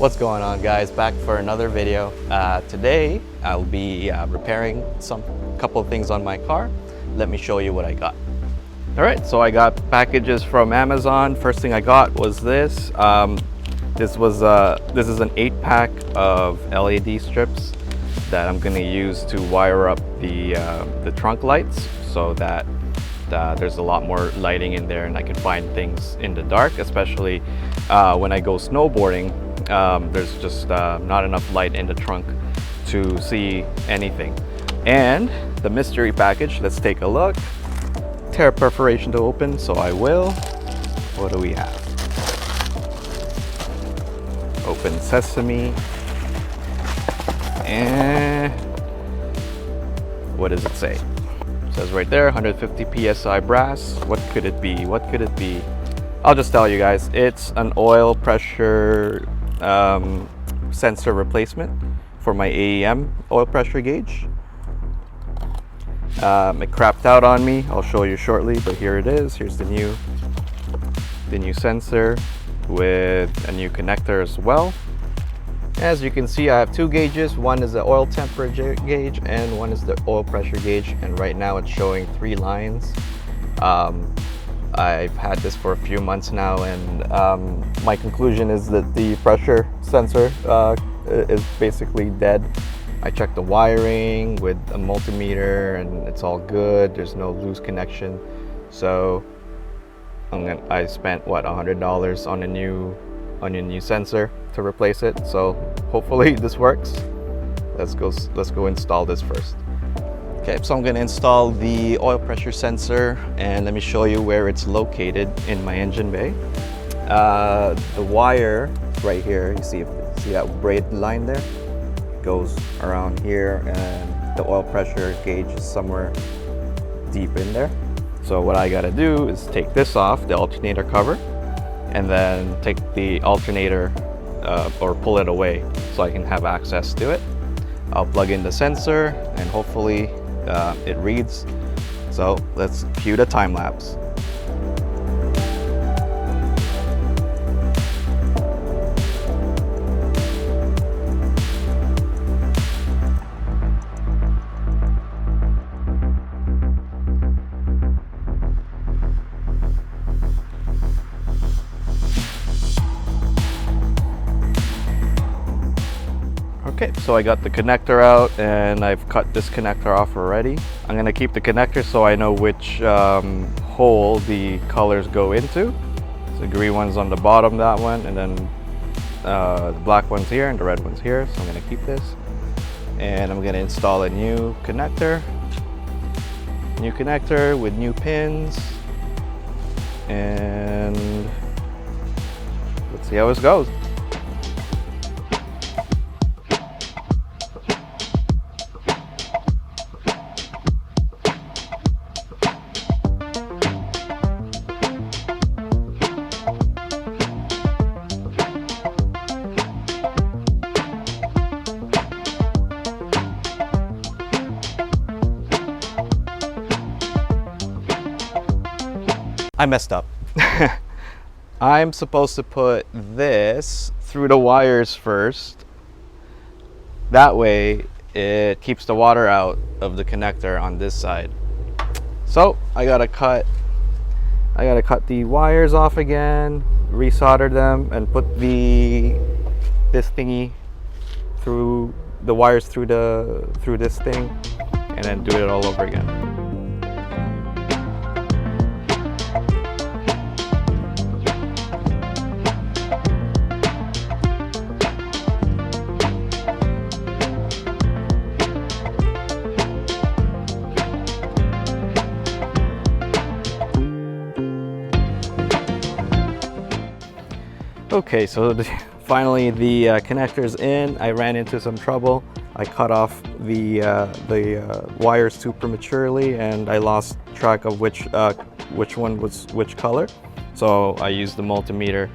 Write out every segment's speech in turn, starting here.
What's going on, guys? Back for another video. Today I'll be repairing couple of things on my car. Let me show you what I got. All right, so I got packages from Amazon. First thing I got was this. This is an 8-pack of LED strips that I'm going to use to wire up the trunk lights so that there's a lot more lighting in there and I can find things in the dark, especially when I go snowboarding. There's just not enough light in the trunk to see anything. And the mystery package, let's take a look. Tear perforation to open, so I will. What do we have? Open sesame. And what does it say? It says right there, 150 psi brass. What could it be? What could it be? I'll just tell you guys, it's an oil pressure sensor replacement for my AEM oil pressure gauge. It crapped out on me. I'll show you shortly, but here it is. Here's the new sensor with a new connector as well. As you can see, I have two gauges. One is the oil temperature gauge and one is the oil pressure gauge, and right now it's showing 3 lines. I've had this for a few months now, and my conclusion is that the pressure sensor is basically dead. I checked the wiring with a multimeter and it's all good. There's no loose connection. So I spent what, $100 on a new sensor to replace it. So hopefully this works. Let's go install this first. Okay, so I'm gonna install the oil pressure sensor and let me show you where it's located in my engine bay. The wire right here, you see that braid line there? Goes around here, and the oil pressure gauge is somewhere deep in there. So what I gotta do is take this off, the alternator cover, and then take the alternator or pull it away so I can have access to it. I'll plug in the sensor and hopefully it reads. So let's cue the time lapse. Okay, so I got the connector out and I've cut this connector off already. I'm gonna keep the connector so I know which hole the colors go into. So the green one's on the bottom, that one, and then the black one's here and the red one's here. So I'm gonna keep this. And I'm gonna install a new connector. New connector with new pins. And let's see how this goes. I messed up. I'm supposed to put this through the wires first. That way it keeps the water out of the connector on this side. So I gotta cut the wires off again, resolder them, and put this thingy through the wires through this thing, and then do it all over again. Okay, so finally the connector's in. I ran into some trouble. I cut off the wires too prematurely, and I lost track of which one was which color. So I used the multimeter,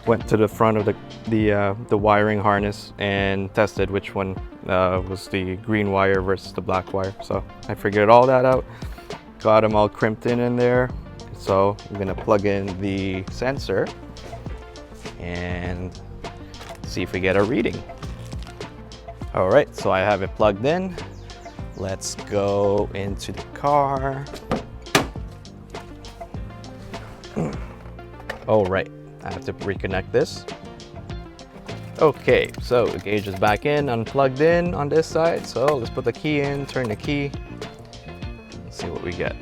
went to the front of the wiring harness and tested which one was the green wire versus the black wire. So I figured all that out, got them all crimped in there. So I'm gonna plug in the sensor and see if we get a reading. All right, so I have it plugged in. Let's go into the car. Oh, right, I have to reconnect this. Okay, so the gauge is back in, unplugged in on this side. So let's put the key in, turn the key. Let's see what we get.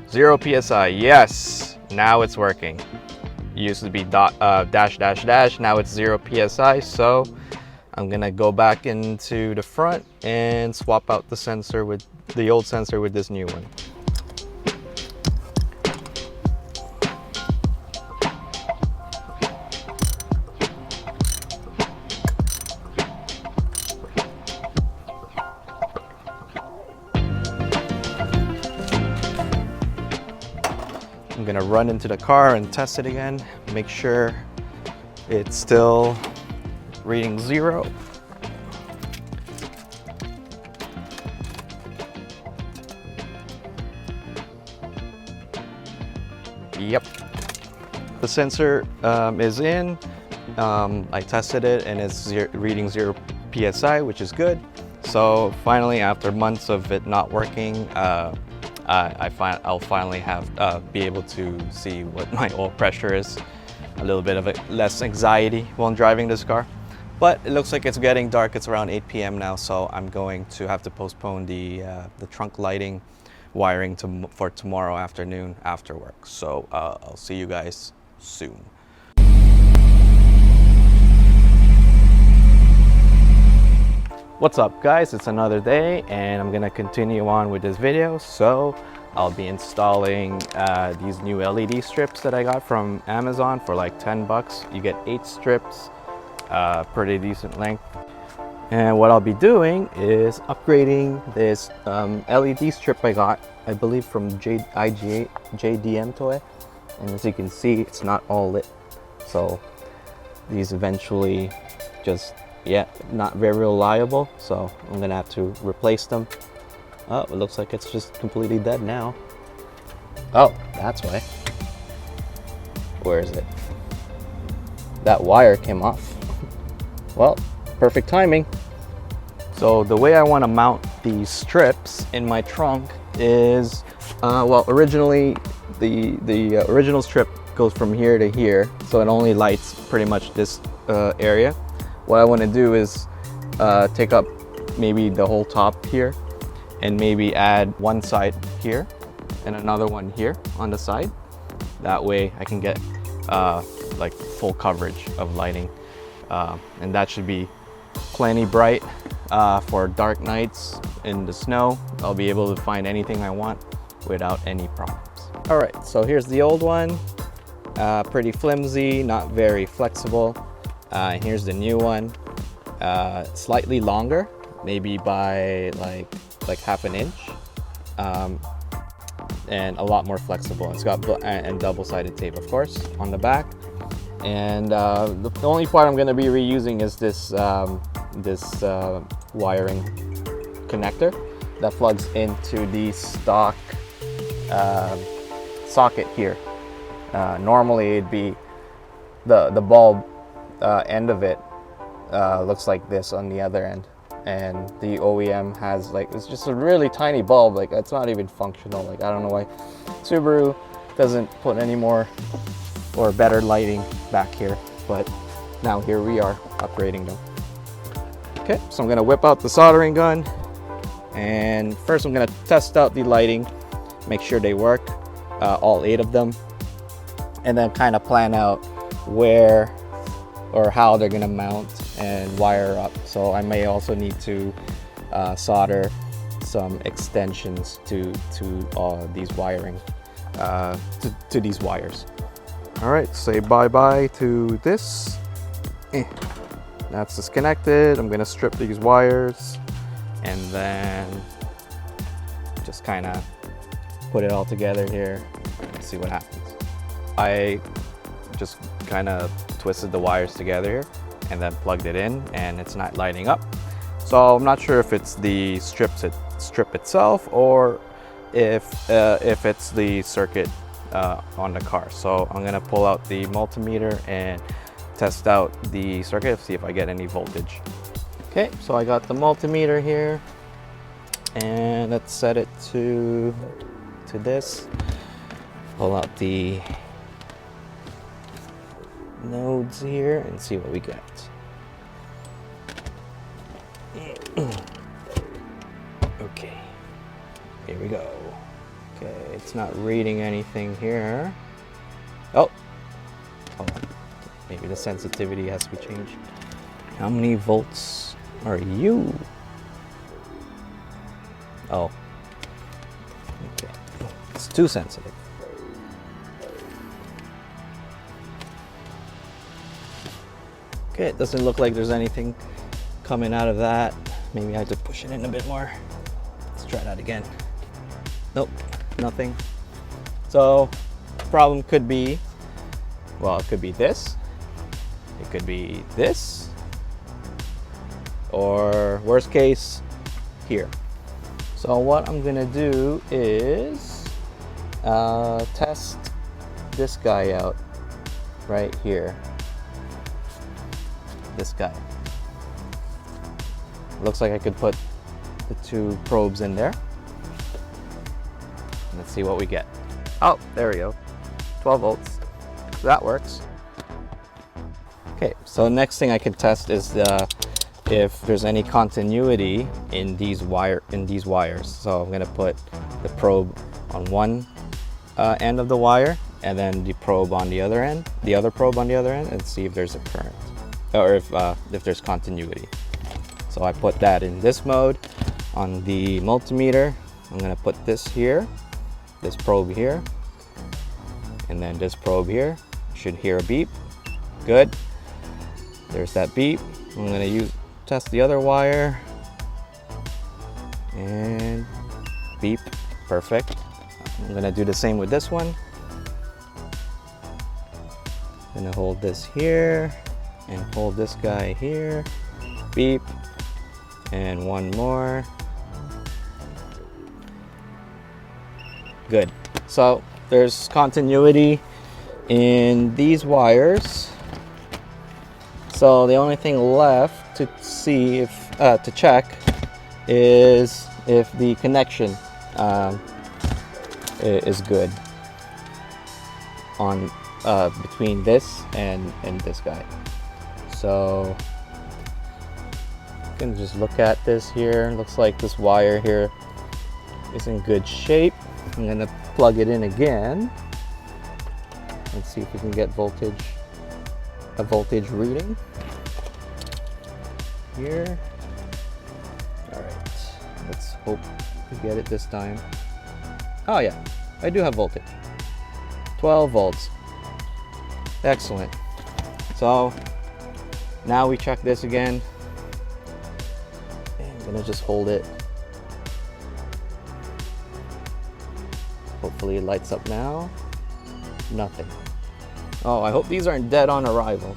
0 PSI, yes, now it's working. It used to be dash, dash, dash, now it's 0 PSI. So I'm gonna go back into the front and swap out the sensor with the old sensor with this new one. I'm gonna run into the car and test it again, make sure it's still reading 0. Yep, the sensor is in. I tested it and it's reading 0 PSI, which is good. So finally, after months of it not working, I'll finally be able to see what my oil pressure is. A little bit of less anxiety while driving this car. But it looks like it's getting dark. It's around 8 p.m. now, so I'm going to have to postpone the trunk lighting wiring for tomorrow afternoon after work. So I'll see you guys soon. What's up, guys? It's another day and I'm gonna continue on with this video. So I'll be installing these new LED strips that I got from Amazon for like 10 bucks. You get 8 strips, pretty decent length. And what I'll be doing is upgrading this LED strip I got, I believe from JDM Toy. And as you can see, it's not all lit. So these eventually just, not very reliable. So I'm gonna have to replace them. Oh, it looks like it's just completely dead now. Oh, that's why. Where is it? That wire came off. Well, perfect timing. So the way I want to mount these strips in my trunk is, well, originally the original strip goes from here to here, so it only lights pretty much this area. What I want to do is take up maybe the whole top here and maybe add one side here and another one here on the side. That way I can get like full coverage of lighting, and that should be plenty bright for dark nights in the snow. I'll be able to find anything I want without any problems. All right, so here's the old one. Pretty flimsy, not very flexible. Here's the new one. Slightly longer, maybe by like half an inch, and a lot more flexible. It's got and double-sided tape, of course, on the back. And the only part I'm going to be reusing is this wiring connector that plugs into the stock socket here. Normally it'd be the bulb end of it looks like this on the other end, and the OEM has it's just a really tiny bulb. Like, it's not even functional. Like, I don't know why Subaru doesn't put any more or better lighting back here, but now here we are upgrading them. Okay, so I'm gonna whip out the soldering gun, and first I'm gonna test out the lighting, make sure they work, all 8 of them, and then kind of plan out where or how they're gonna mount and wire up. So I may also need to solder some extensions to these wiring, to these wires. All right, say bye-bye to this. That's disconnected. I'm gonna strip these wires and then just kind of put it all together here and see what happens. I just kind of twisted the wires together here and then plugged it in, and it's not lighting up. So I'm not sure if it's the strip itself or if it's the circuit on the car. So I'm gonna pull out the multimeter and test out the circuit, see if I get any voltage. Okay, so I got the multimeter here, and let's set it to this. Pull out the nodes here and see what we get. Okay, here we go. Okay, it's not reading anything here. Oh, hold on. Maybe the sensitivity has to be changed. How many volts are you? Oh, okay. It's too sensitive. Okay, it doesn't look like there's anything coming out of that. Maybe I have to push it in a bit more. Let's try that again. Nope, nothing. So, problem could be, well, it could be this. It could be this. Or worst case, here. So what I'm gonna do is test this guy out right here. This guy. Looks like I could put the two probes in there. Let's see what we get. Oh, there we go. 12 volts. That works. Okay, so next thing I can test is if there's any continuity in these wires. So I'm gonna put the probe on one end of the wire, and then the probe on the other end, the other probe on the other end, and see if there's a current, or if there's continuity. So I put that in this mode. On the multimeter, I'm gonna put this here, this probe here, and then this probe here. Should hear a beep. Good. There's that beep. I'm gonna test the other wire, and beep. Perfect. I'm gonna do the same with this one. I'm gonna hold this here and hold this guy here. Beep. And one more. Good. So there's continuity in these wires. So the only thing left to see to check is if the connection is good on between this and this guy. So you can just look at this here. Looks like this wire here is in good shape. I'm gonna plug it in again. Let's see if we can get a voltage reading here. All right, let's hope we get it this time. Oh yeah, I do have voltage. 12 volts. Excellent. So now we check this again. I'm gonna just hold it. Hopefully it lights up now. Nothing. Oh, I hope these aren't dead on arrival.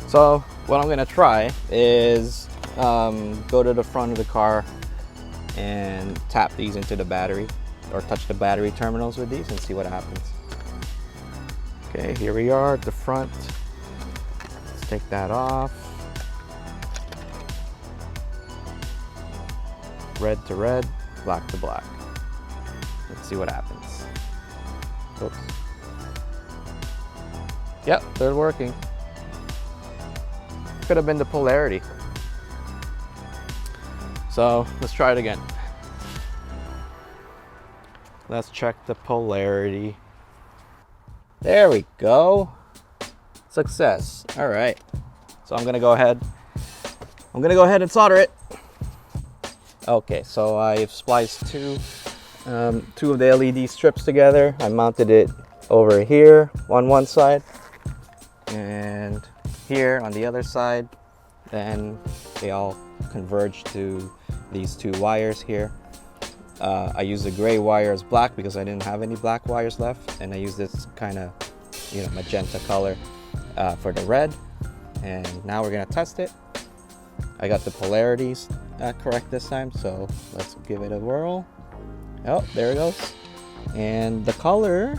So what I'm gonna try is go to the front of the car and tap these into the battery, or touch the battery terminals with these, and see what happens. Okay, here we are at the front. Let's take that off. Red to red, black to black. Let's see what happens. Oops. Yep, they're working. Could have been the polarity. So let's try it again. Let's check the polarity. There we go. Success. All right. So I'm gonna go ahead and solder it. Okay, so I've spliced two of the LED strips together. I mounted it over here on one side and here on the other side. Then they all converge to these two wires here. I used the gray wire as black because I didn't have any black wires left, and I used this kind of, magenta color for the red. And now we're gonna test it. I got the polarities correct this time, so let's give it a whirl. Oh, there it goes. And the color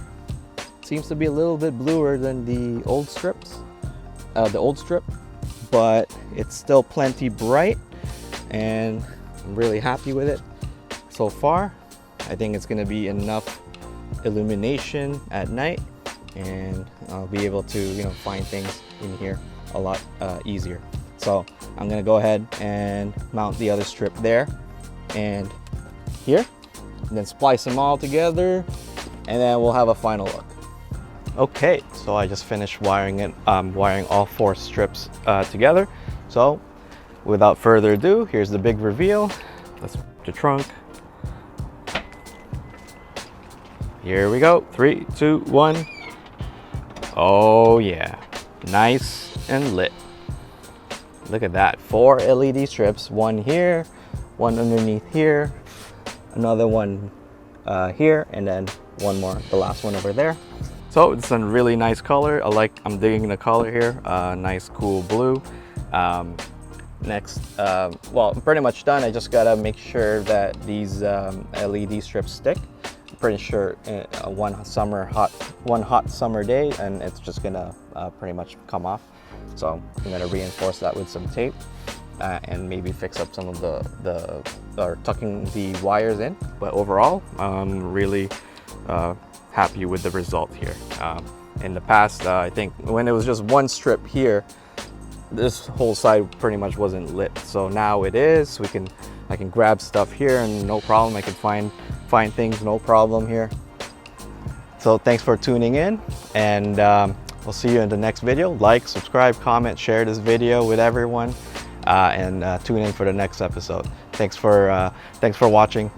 seems to be a little bit bluer than the old strip, but it's still plenty bright, and I'm really happy with it so far. I think it's gonna be enough illumination at night, and I'll be able to, you know, find things in here a lot easier. So I'm gonna go ahead and mount the other strip there and here, and then splice them all together, and then we'll have a final look. Okay, so I just finished wiring it, wiring all 4 strips together. So without further ado, here's the big reveal. Let's put the trunk. Here we go. 3, 2, 1. Oh yeah, nice and lit. Look at that, 4 LED strips, one here, one underneath here, another one here, and then one more, the last one over there. So it's a really nice color. I'm digging the color here, nice cool blue. Next, well, I'm pretty much done. I just gotta make sure that these LED strips stick. I'm pretty sure one hot summer day, and it's just gonna pretty much come off. So I'm gonna reinforce that with some tape and maybe fix up some of or tucking the wires in. But overall, I'm really happy with the result here. In the past, I think when it was just one strip here, this whole side pretty much wasn't lit. So now it is. I can grab stuff here and no problem. I can find things, no problem here. So thanks for tuning in, and we'll see you in the next video. Like, subscribe, comment, share this video with everyone, and tune in for the next episode. Thanks for watching.